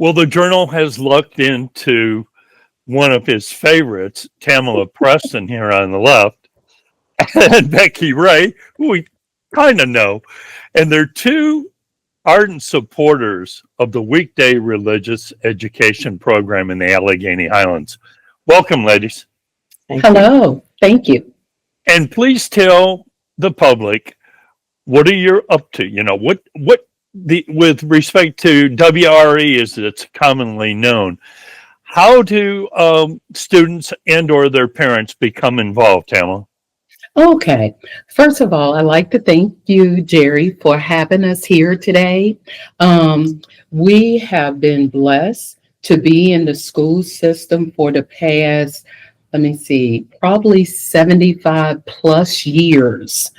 Well, the Journal has lucked into one of his favorites, Tamala Preston, here on the left, and Becky Ray, who we kind of know. And they're two ardent supporters of the Weekday Religious Education Program in the Allegheny Highlands. Welcome, ladies. Hello. Thank you. And please tell the public, what are you up to? You know, what with respect to WRE, as it's commonly known, how do students and or their parents become involved, Tamala? Okay. First of all, I'd like to thank you, Jerry, for having us here today. We have been blessed to be in the school system for the past, probably 75 plus years.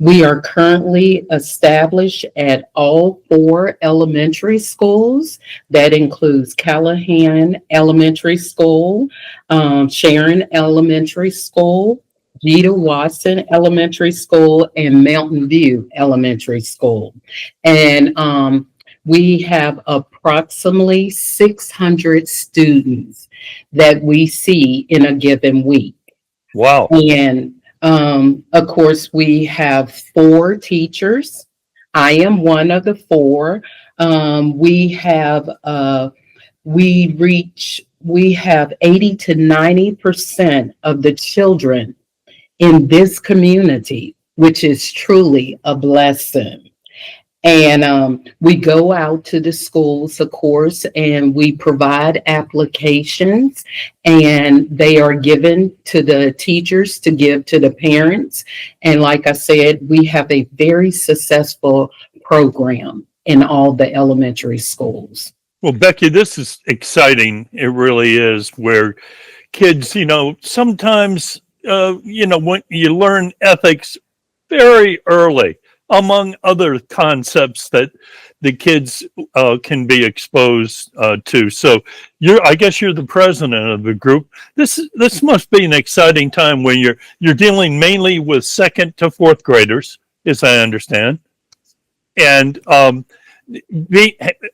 We are currently established at all 4 elementary schools. That includes Callahan Elementary School, Sharon Elementary School, Gita Watson Elementary School, and Mountain View Elementary School. And we have approximately 600 students that we see in a given week. Wow. And of course, we have 4 teachers. I am one of the 4. We have 80 to 90% of the children in this community, which is truly a blessing. And we go out to the schools, of course, and we provide applications, and they are given to the teachers to give to the parents. And like I said, we have a very successful program in all the elementary schools. Well, Becky, this is exciting. It really is, where kids, sometimes, when you learn ethics very early, among other concepts that the kids can be exposed to. So I guess you're the president of the group. This must be an exciting time when you're dealing mainly with 2nd to 4th graders, as I understand. And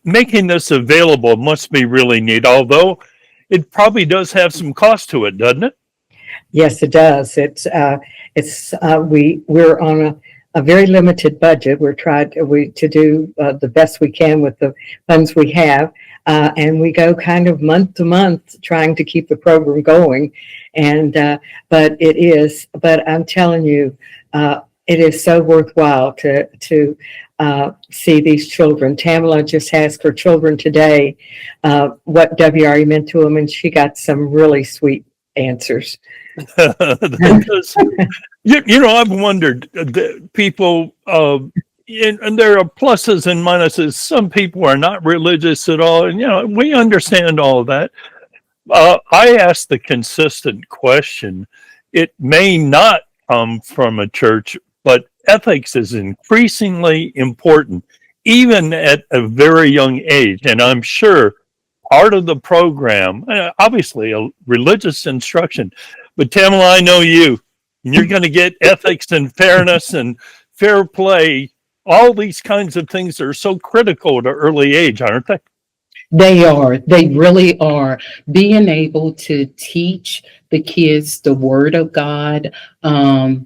making this available must be really neat, although it probably does have some cost to it, doesn't it? Yes, it does. We're on a very limited budget. We're trying to do the best we can with the funds we have, and we go kind of month to month trying to keep the program going. But I'm telling you, it is so worthwhile to see these children. Tamala just asked her children today what WRE meant to them, and she got some really sweet answers. I've wondered, people, and there are pluses and minuses. Some people are not religious at all, and we understand all of that. I asked the consistent question. It may not come from a church, but ethics is increasingly important, even at a very young age. And I'm sure part of the program, obviously a religious instruction, but Tamala, I know you, and you're going to get ethics and fairness and fair play. All these kinds of things are so critical at an early age, aren't they? They are. They really are. Being able to teach the kids the Word of God, to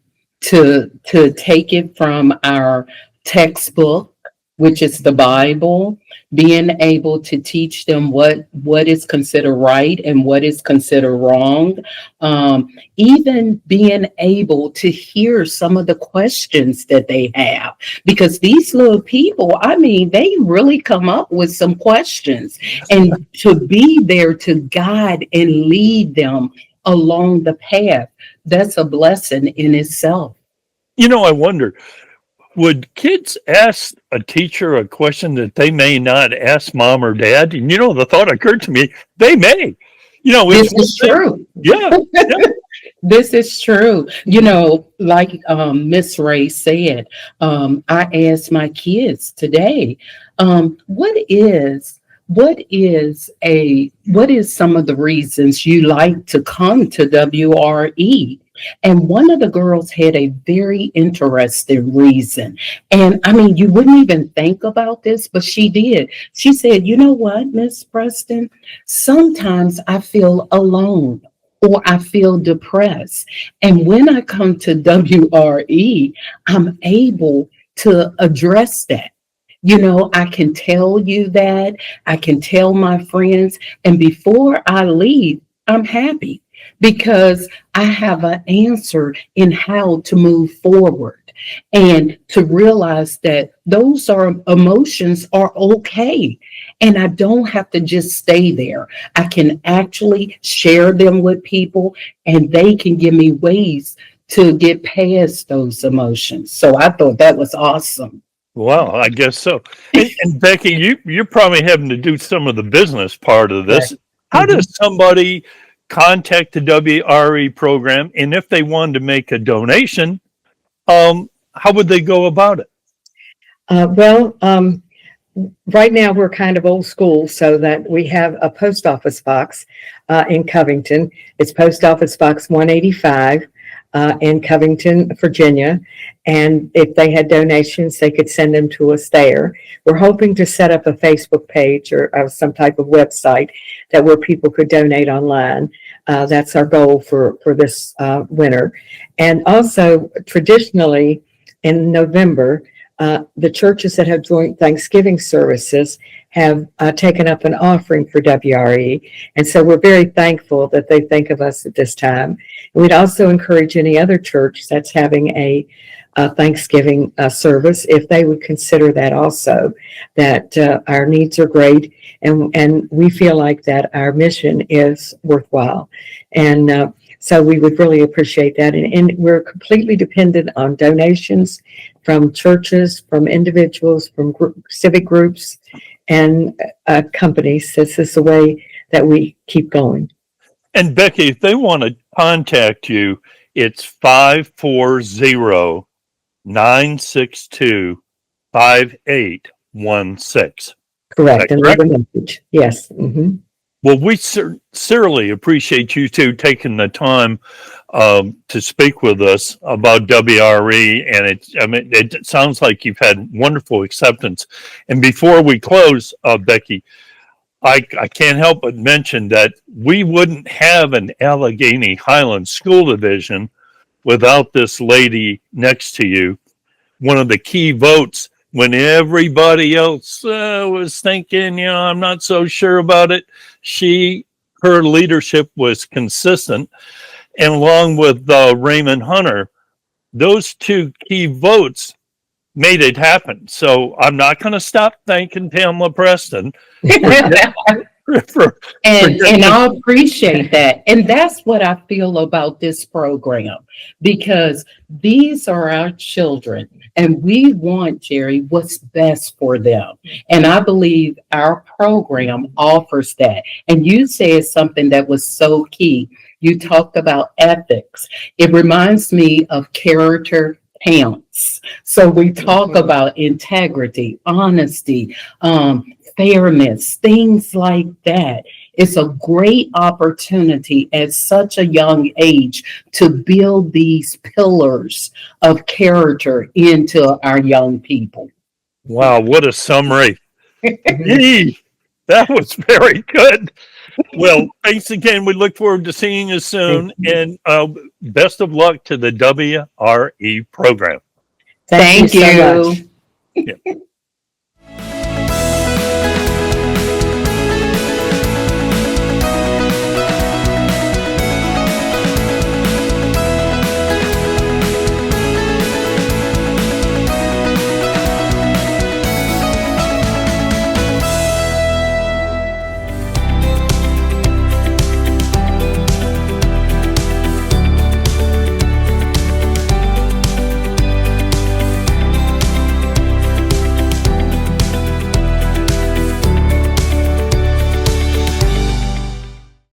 take it from our textbook, which is the Bible, being able to teach them what is considered right and what is considered wrong, even being able to hear some of the questions that they have, because these little people, they really come up with some questions, and to be there to guide and lead them along the path, that's a blessing in itself. I wonder, would kids ask a teacher a question that they may not ask mom or dad? And the thought occurred to me, they may. This is true. Yeah. This is true. Like Miss Ray said, I asked my kids today, what is what is some of the reasons you like to come to WRE? And one of the girls had a very interesting reason. And I mean, you wouldn't even think about this, but she did. She said, you know what, Miss Preston? Sometimes I feel alone or I feel depressed. And when I come to WRE, I'm able to address that. You know, I can tell you that, I can tell my friends, and before I leave, I'm happy because I have an answer in how to move forward and to realize that those are emotions are okay. And I don't have to just stay there. I can actually share them with people and they can give me ways to get past those emotions. So I thought that was awesome. Well, I guess so. And Becky, you're probably having to do some of the business part of this. Right. How does somebody contact the WRE program, and if they wanted to make a donation, how would they go about it? Well, right now we're kind of old school, so that we have a post office box in Covington. It's Post Office Box 185 in Covington, Virginia. And if they had donations, they could send them to us there. We're hoping to set up a Facebook page or some type of website that where people could donate online. That's our goal for this winter. And also, traditionally, in November, the churches that have joint Thanksgiving services have taken up an offering for WRE. And so we're very thankful that they think of us at this time. And we'd also encourage any other church that's having a Thanksgiving service, if they would consider that also, that our needs are great and we feel like that our mission is worthwhile. And so we would really appreciate that. And we're completely dependent on donations from churches, from individuals, from civic groups, and companies. This is the way that we keep going. And Becky, if they want to contact you, it's 540-962-5816. Correct. And leave Correct? a message. Yes. Mm-hmm. Well, we sincerely appreciate you two taking the time to speak with us about WRE, and it sounds like you've had wonderful acceptance. And before we close, Becky, I can't help but mention that we wouldn't have an Allegheny Highlands School Division without this lady next to you. One of the key votes when everybody else was thinking, I'm not so sure about it. Her leadership was consistent. And along with Raymond Hunter, those two key votes made it happen. So I'm not going to stop thanking Pamela Preston. And I appreciate that. And that's what I feel about this program, because these are our children and we want, Jerry, what's best for them. And I believe our program offers that. And you said something that was so key. You talked about ethics. It reminds me of character counts. So we talk about integrity, honesty, fairness, things like that. It's a great opportunity at such a young age to build these pillars of character into our young people. Wow, what a summary. Yee, that was very good. Well, thanks again. We look forward to seeing you soon. And best of luck to the WRE program. Thank you so much. Yeah.